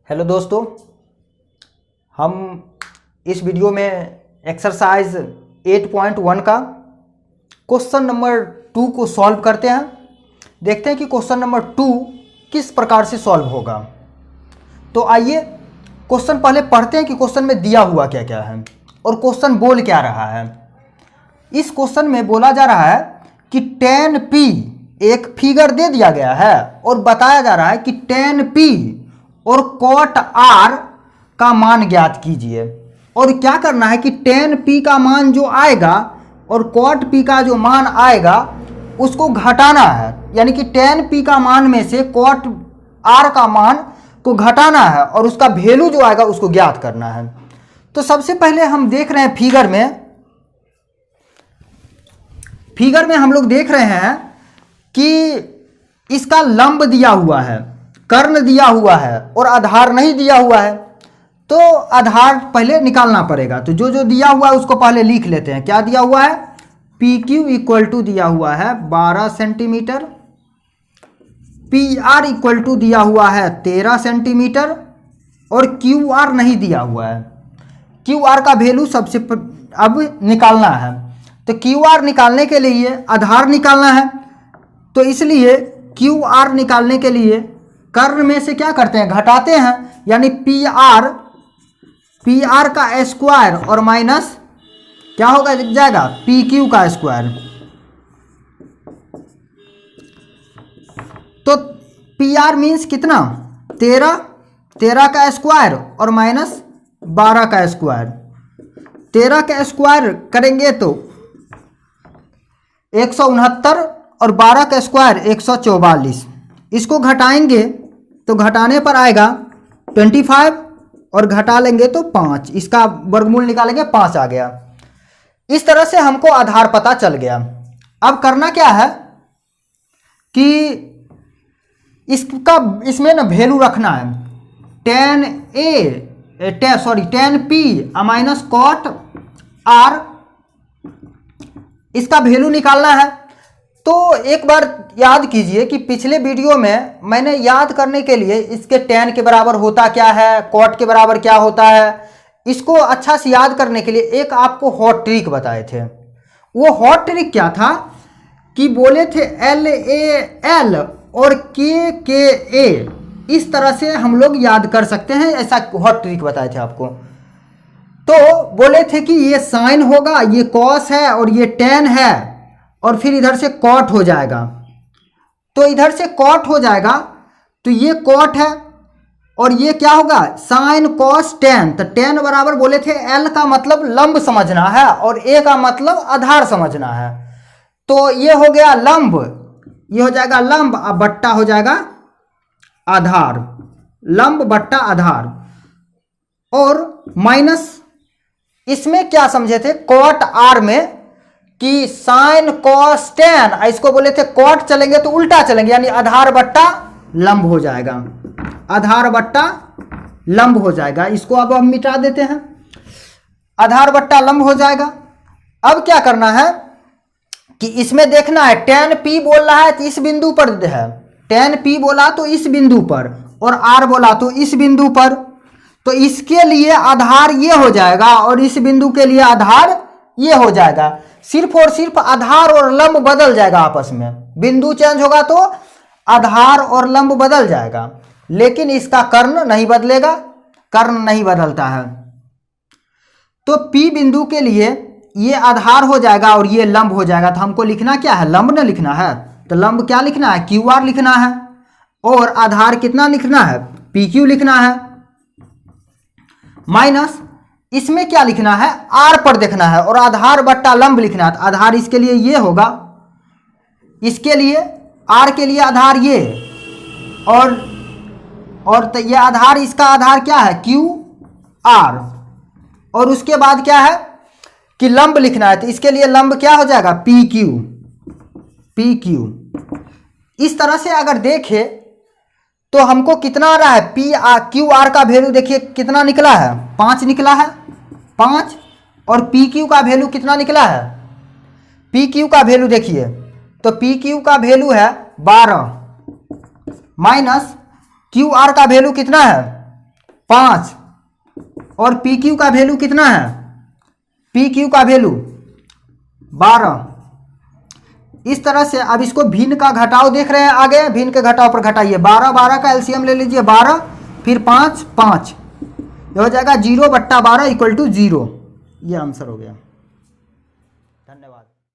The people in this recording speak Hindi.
हेलो दोस्तों, हम इस वीडियो में एक्सरसाइज 8.1 का क्वेश्चन नंबर 2 को सॉल्व करते हैं। देखते हैं कि क्वेश्चन नंबर 2 किस प्रकार से सॉल्व होगा। तो आइए क्वेश्चन पहले पढ़ते हैं कि क्वेश्चन में दिया हुआ क्या क्या है और क्वेश्चन बोल क्या रहा है। इस क्वेश्चन में बोला जा रहा है कि tan p एक फिगर दे दिया गया है और बताया जा रहा है कि tan p और cot r का मान ज्ञात कीजिए। और क्या करना है कि tan p का मान जो आएगा और cot p का जो मान आएगा उसको घटाना है, यानी कि tan p का मान में से cot r का मान को घटाना है और उसका वैल्यू जो आएगा उसको ज्ञात करना है। तो सबसे पहले हम देख रहे हैं फिगर में हम लोग देख रहे हैं कि इसका लंब दिया हुआ है, कर्ण दिया हुआ है और आधार नहीं दिया हुआ है। तो आधार पहले निकालना पड़ेगा। तो जो जो दिया हुआ है उसको पहले लिख लेते हैं। क्या दिया हुआ है? पी क्यू इक्वल टू दिया हुआ है 12 centimetre, P R equal to दिया हुआ है 13 सेंटीमीटर और क्यू आर नहीं दिया हुआ है। क्यू आर का वैल्यू सबसे अब निकालना है। तो क्यू आर निकालने के लिए आधार निकालना है, तो इसलिए क्यू आर निकालने के लिए कर्ण में से क्या करते हैं? घटाते हैं, यानी पी आर का स्क्वायर और माइनस क्या होगा जाएगा? पी क्यू का स्क्वायर। तो पी आर मीन्स कितना? 13 का स्क्वायर और माइनस 12 का स्क्वायर। 13 का स्क्वायर करेंगे तो 169 और 12 का स्क्वायर 144। इसको घटाएंगे तो घटाने पर आएगा 25 और घटा लेंगे तो 5। इसका वर्गमूल निकालेंगे 5 आ गया। इस तरह से हमको आधार पता चल गया। अब करना क्या है कि इसमें ना वैल्यू रखना है। tan p minus cot r, इसका वैल्यू निकालना है। तो एक बार याद कीजिए कि पिछले वीडियो में मैंने याद करने के लिए इसके tan के बराबर होता क्या है, cot के बराबर क्या होता है, इसको अच्छा से याद करने के लिए एक आपको हॉट ट्रिक बताए थे। वो हॉट ट्रिक क्या था कि बोले थे LAL और KKA, इस तरह से हम लोग याद कर सकते हैं, ऐसा हॉट ट्रिक बताए थे आपको। तो बोले थे कि ये साइन होगा, ये कॉस है और ये tan है और फिर इधर से कॉट हो जाएगा। तो इधर से कॉट हो जाएगा तो ये कॉट है और ये क्या होगा? Sine cos tan। तो tan बराबर बोले थे L का मतलब लंब समझना है और A का मतलब आधार समझना है। तो ये हो गया लंब, ये हो जाएगा लंब, अब बट्टा हो जाएगा आधार, लंब बट्टा आधार। और माइनस इसमें क्या समझे थे cot r में कि साइन कॉस tan, इसको बोले थे cot चलेंगे तो उल्टा चलेंगे, यानी आधार बट्टा लंब हो जाएगा, आधार बट्टा लंब हो जाएगा। इसको अब हम मिटा देते हैं, आधार बट्टा लंब हो जाएगा। अब क्या करना है कि इसमें देखना है tan p बोल रहा है तो इस बिंदु पर है, tan p बोला तो इस बिंदु पर और r बोला तो इस बिंदु पर। तो इसके लिए आधार ये हो जाएगा और इस बिंदु के लिए आधार ये हो जाएगा। सिर्फ और सिर्फ आधार और लंब बदल जाएगा आपस में, बिंदु चेंज होगा तो आधार और लंब बदल जाएगा, लेकिन इसका कर्ण नहीं बदलेगा, कर्ण नहीं बदलता है। तो P बिंदु के लिए ये आधार हो जाएगा और ये लंब हो जाएगा। तो हमको लिखना क्या है? लंब न लिखना है। तो लंब क्या लिखना है? QR लिखना है और आधार कितना लिखना है? PQ लिखना है। माइनस इसमें क्या लिखना है? R पर देखना है और आधार बट्टा लंब लिखना है। तो आधार इसके लिए ये होगा, इसके लिए R के लिए आधार ये और तो ये आधार, इसका आधार क्या है? QR। और उसके बाद क्या है कि लंब लिखना है, तो इसके लिए लंब क्या हो जाएगा? PQ। इस तरह से अगर देखें तो हमको कितना आ रहा है? QR का वैल्यू देखिए कितना निकला है? 5 निकला है, 5। और PQ का वैल्यू कितना निकला है? PQ का वैल्यू देखिए तो PQ का वैल्यू है 12 माइनस QR का वैल्यू कितना है? 5 और पी क्यू का वैल्यू कितना है, पी क्यू का वैल्यू 12। इस तरह से अब इसको भिन्न का घटाव देख रहे हैं, आगे भिन्न के घटाव पर घटाइए। 12 12 का एलसीएम ले लीजिए 12, फिर 5 5, ये हो जाएगा 0/12 = 0। ये आंसर हो गया। धन्यवाद।